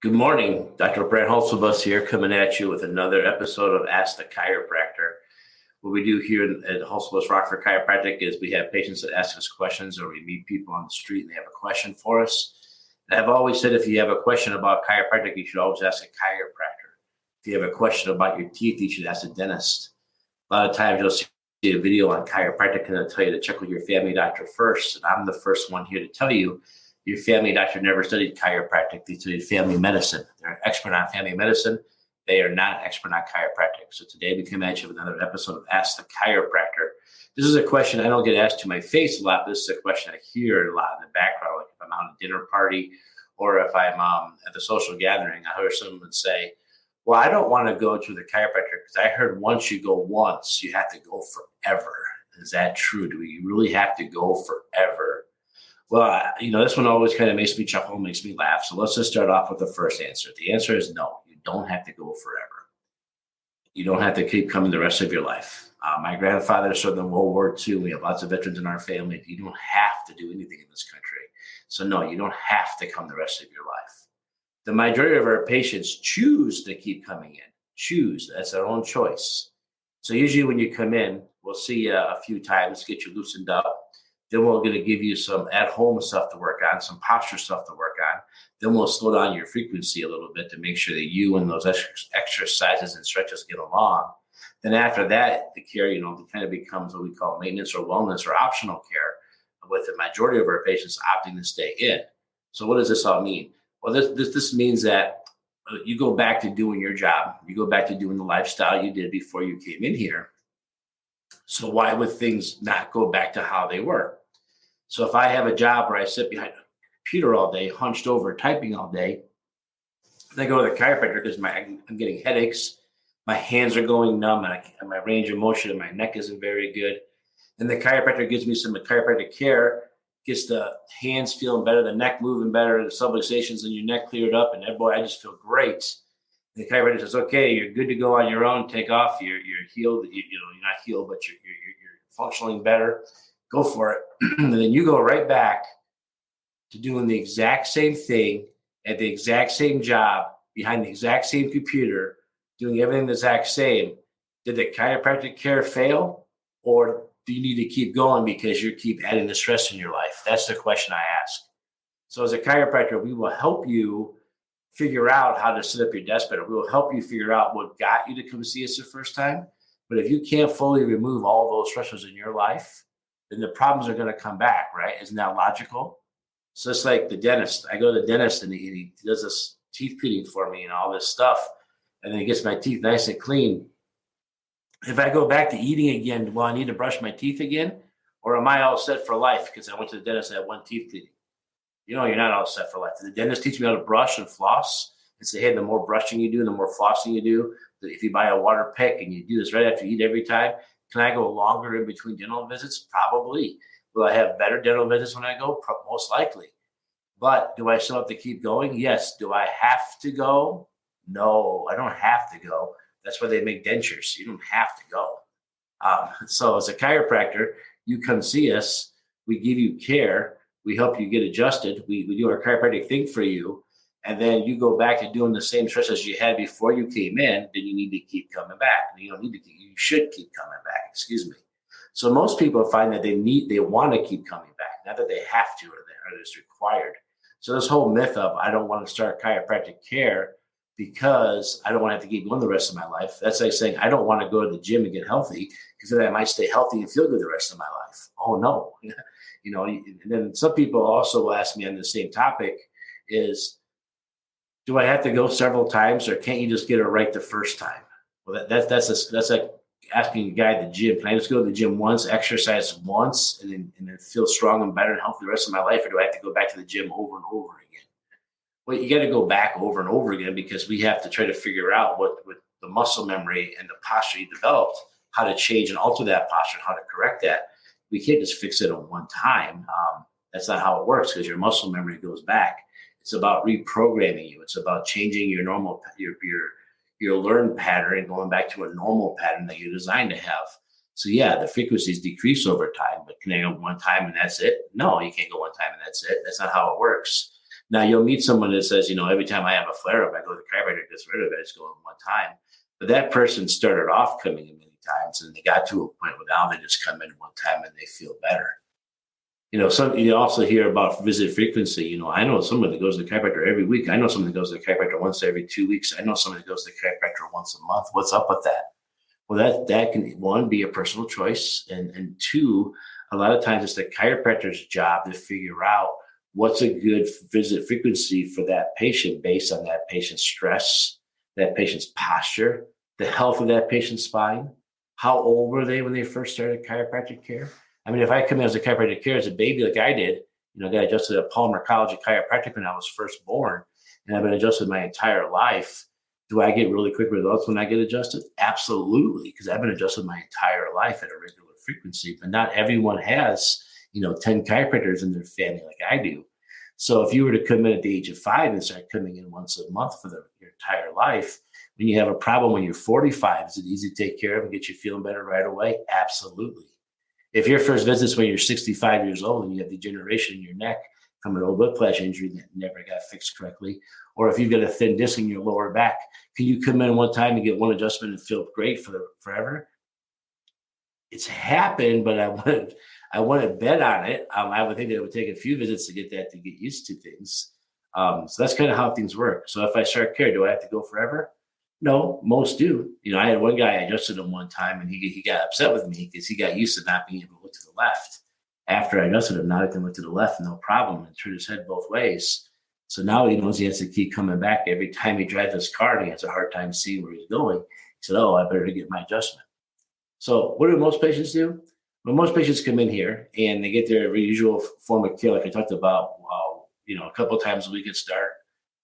Good morning. Dr. Brent Holtzbus here, coming at you with another episode of Ask the Chiropractor. What we do here at Holtzbus Rockford Chiropractic is we have patients that ask us questions, or we meet people on the street and they have a question for us. And I've always said if you have a question about chiropractic, you should always ask a chiropractor. If you have a question about your teeth, you should ask a dentist. A lot of times you'll see a video on chiropractic and they'll tell you to check with your family doctor first. And I'm the first one here to tell you your family doctor never studied chiropractic. They studied family medicine. They're an expert on family medicine. They are not expert on chiropractic. So today we come at you with another episode of Ask the Chiropractor. This is a question I don't get asked to my face a lot, but this is a question I hear a lot in the background. Like if I'm out at a dinner party or if I'm at the social gathering, I hear someone say, well, I don't want to go to the chiropractor because I heard once you go once, you have to go forever. Is that true? Do we really have to go forever? Well, this one always kind of makes me chuckle, makes me laugh. So let's just start off with the first answer. The answer is no, you don't have to go forever. You don't have to keep coming the rest of your life. My grandfather served in World War II. We have lots of veterans in our family. You don't have to do anything in this country. So no, you don't have to come the rest of your life. The majority of our patients choose to keep coming in. Choose. That's their own choice. So usually when you come in, we'll see you a few times, get you loosened up. Then we're going to give you some at-home stuff to work on, some posture stuff to work on. Then we'll slow down your frequency a little bit to make sure that you and those exercises and stretches get along. Then after that, the care, it kind of becomes what we call maintenance or wellness or optional care, with the majority of our patients opting to stay in. So what does this all mean? Well, this means that you go back to doing your job. You go back to doing the lifestyle you did before you came in here. So why would things not go back to how they were? So if I have a job where I sit behind a computer all day, hunched over, typing all day, and I go to the chiropractor because I'm getting headaches, my hands are going numb, and my range of motion in my neck isn't very good. And the chiropractor gives me some chiropractic care, gets the hands feeling better, the neck moving better, the subluxations in your neck cleared up, and boy, I just feel great. The chiropractor says, okay, you're good to go on your own. Take off. You're healed. You're not healed, but you're functioning better. Go for it. And then you go right back to doing the exact same thing at the exact same job behind the exact same computer, doing everything the exact same. Did the chiropractic care fail, or do you need to keep going because you keep adding the stress in your life? That's the question I ask. So as a chiropractor, we will help you figure out how to set up your desk better. We will help you figure out what got you to come see us the first time. But if you can't fully remove all those stressors in your life, then the problems are going to come back, right? Isn't that logical? So it's like the dentist. I go to the dentist and he does this teeth cleaning for me and all this stuff. And then he gets my teeth nice and clean. If I go back to eating again, well, I need to brush my teeth again? Or am I all set for life because I went to the dentist and had one teeth cleaning? You're not all set for life. Did the dentist teach me how to brush and floss? And say, hey, the more brushing you do, the more flossing you do. If you buy a water pick and you do this right after you eat every time, can I go longer in between dental visits? Probably. Will I have better dental visits when I go? Most likely. But do I still have to keep going? Yes. Do I have to go? No, I don't have to go. That's why they make dentures. You don't have to go. So as a chiropractor, you come see us. We give you care. We help you get adjusted. We do our chiropractic thing for you. And then you go back to doing the same stretches you had before you came in, then you need to keep coming back. You should keep coming back, excuse me. So most people find that they want to keep coming back, not that they have to or it's required. So this whole myth of I don't want to start chiropractic care because I don't want to have to keep going the rest of my life. That's like saying I don't want to go to the gym and get healthy because then I might stay healthy and feel good the rest of my life. Oh no. And then some people also will ask me on the same topic is, do I have to go several times or can't you just get it right the first time? Well, that's like asking a guy at the gym, can I just go to the gym once, exercise once, and then feel strong and better and healthy the rest of my life? Or do I have to go back to the gym over and over again? Well, you got to go back over and over again because we have to try to figure out what with the muscle memory and the posture you developed, how to change and alter that posture and how to correct that. We can't just fix it on one time. That's not how it works because your muscle memory goes back. It's about reprogramming you. It's about changing your normal, your learned pattern and going back to a normal pattern that you're designed to have. So yeah, the frequencies decrease over time, but can I go one time and that's it? No, you can't go one time and that's it. That's not how it works. Now you'll meet someone that says, every time I have a flare up, I go to the chiropractor, gets rid of it. I just go in one time. But that person started off coming in many times, and they got to a point where now they just come in one time and they feel better. You also hear about visit frequency. I know someone that goes to the chiropractor every week. I know someone that goes to the chiropractor once every 2 weeks. I know someone that goes to the chiropractor once a month. What's up with that? Well, that can, one, be a personal choice, and two, a lot of times it's the chiropractor's job to figure out what's a good visit frequency for that patient based on that patient's stress, that patient's posture, the health of that patient's spine. How old were they when they first started chiropractic care? I mean, if I come in as a chiropractic care as a baby like I did, I got adjusted at Palmer College of Chiropractic when I was first born, and I've been adjusted my entire life. Do I get really quick results when I get adjusted? Absolutely, because I've been adjusted my entire life at a regular frequency. But not everyone has, 10 chiropractors in their family like I do. So if you were to come in at the age of 5 and start coming in once a month for your entire life, when you have a problem when you're 45, is it easy to take care of and get you feeling better right away? Absolutely. If your first visit's when you're 65 years old and you have degeneration in your neck from an old whiplash injury that never got fixed correctly, or if you've got a thin disc in your lower back, can you come in one time and get one adjustment and feel great forever? It's happened, but I wouldn't bet on it. I would think that it would take a few visits to get used to things. So that's kind of how things work. So if I start care, do I have to go forever? No, most do. I had one guy, I adjusted him one time, and he got upset with me because he got used to not being able to look to the left. After I adjusted him, now he can look to the left, no problem, and turn his head both ways. So now he knows he has to keep coming back every time he drives his car, and he has a hard time seeing where he's going. He said, "Oh, I better get my adjustment." So what do most patients do? Well, most patients come in here and they get their usual form of care, like I talked about. A couple of times a week at start,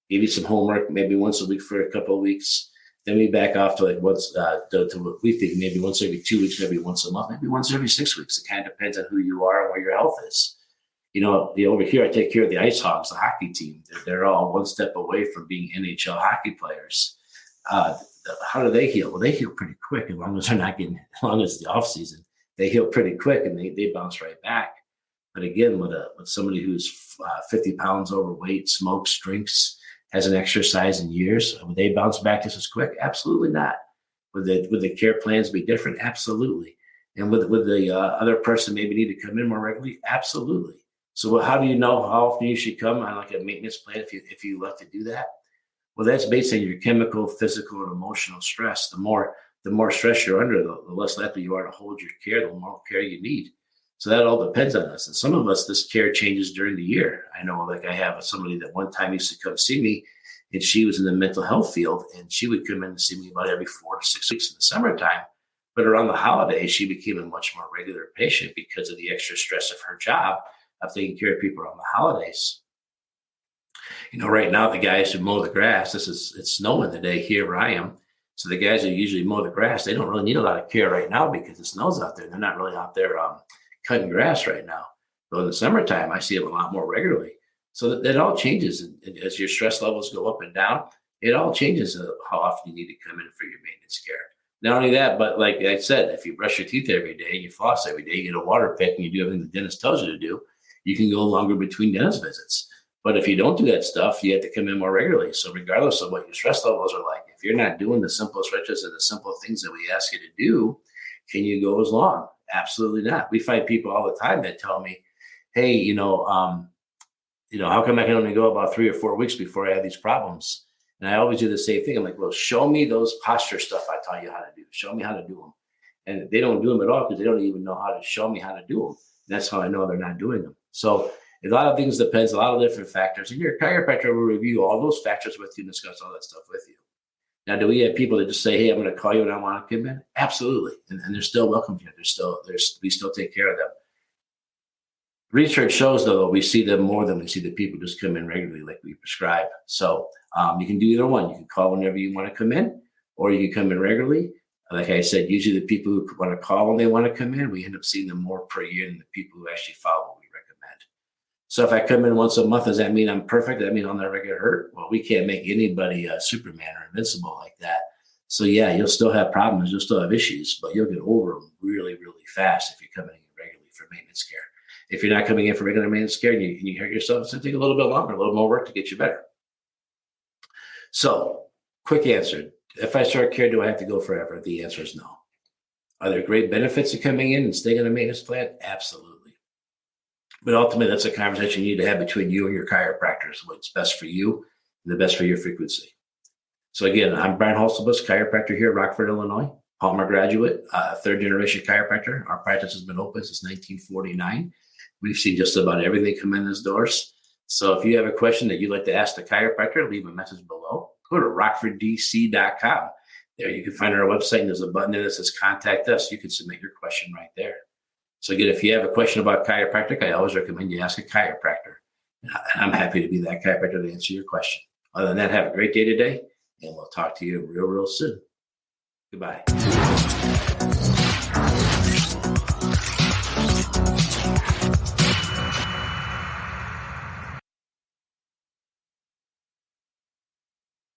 maybe some homework, maybe once a week for a couple of weeks. Then we back off to once to what we think, maybe once every 2 weeks, maybe once a month, maybe once every 6 weeks. It kind of depends on who you are and where your health is. Over here, I take care of the Ice Hogs, the hockey team. They're all one step away from being NHL hockey players. How do they heal? Well, they heal pretty quick as long as it's the off season. They heal pretty quick and they bounce right back. But again, with somebody who's 50 pounds overweight, smokes, drinks, hasn't exercised in years, would they bounce back just as quick? Absolutely not. Would the care plans be different? Absolutely. And would the other person maybe need to come in more regularly? Absolutely. So how do you know how often you should come on like a maintenance plan if you like to do that? Well, that's based on your chemical, physical, and emotional stress. The more stress you're under, the less likely you are to hold your care, the more care you need. So that all depends on us. And some of us, this care changes during the year. I know, like I have somebody that one time used to come see me, and she was in the mental health field, and she would come in and see me about every 4 to 6 weeks in the summertime. But around the holidays, she became a much more regular patient because of the extra stress of her job of taking care of people around the holidays. Right now, the guys who mow the grass, it's snowing today here where I am. So the guys who usually mow the grass, they don't really need a lot of care right now because it snows out there. They're not really out there cutting grass right now. But in the summertime, I see them a lot more regularly. So that all changes. And as your stress levels go up and down, it all changes how often you need to come in for your maintenance care. Not only that, but like I said, if you brush your teeth every day, you floss every day, you get a water pick, and you do everything the dentist tells you to do, you can go longer between dentist visits. But if you don't do that stuff, you have to come in more regularly. So regardless of what your stress levels are like, if you're not doing the simple stretches and the simple things that we ask you to do, can you go as long? Absolutely not. We find people all the time that tell me, "Hey, how come I can only go about 3 or 4 weeks before I have these problems?" And I always do the same thing. I'm like, "Well, show me those posture stuff I taught you how to do. Show me how to do them." And they don't do them at all because they don't even know how to show me how to do them. And that's how I know they're not doing them. So a lot of things depends, a lot of different factors. And your chiropractor will review all those factors with you and discuss all that stuff with you. Now, do we have people that just say, "Hey, I'm going to call you when I want to come in"? Absolutely. And they're still welcome here. We still take care of them. Research shows, though, we see them more than we see the people just come in regularly like we prescribe. So you can do either one. You can call whenever you want to come in, or you can come in regularly. Like I said, usually the people who want to call when they want to come in, we end up seeing them more per year than the people who actually follow what we recommend. So if I come in once a month, does that mean I'm perfect? Does that mean I'll never get hurt? Well, we can't make anybody Superman or invincible like that. So yeah, you'll still have problems. You'll still have issues, but you'll get over them really, really fast if you're coming in regularly for maintenance care. If you're not coming in for regular maintenance care and you hurt yourself, it's going to take a little bit longer, a little more work to get you better. So, quick answer. If I start care, do I have to go forever? The answer is no. Are there great benefits to coming in and staying on a maintenance plan? Absolutely. But ultimately, that's a conversation you need to have between you and your chiropractors, what's best for you and the best for your frequency. So again, I'm Brian Holstebus, chiropractor here in Rockford, Illinois, Palmer graduate, third generation chiropractor. Our practice has been open since 1949. We've seen just about everything come in those doors. So if you have a question that you'd like to ask the chiropractor, leave a message below. Go to rockforddc.com. There you can find our website, and there's a button there that says contact us. You can submit your question right there. So again, if you have a question about chiropractic, I always recommend you ask a chiropractor. I'm happy to be that chiropractor to answer your question. Other than that, have a great day today, and we'll talk to you real soon. Goodbye.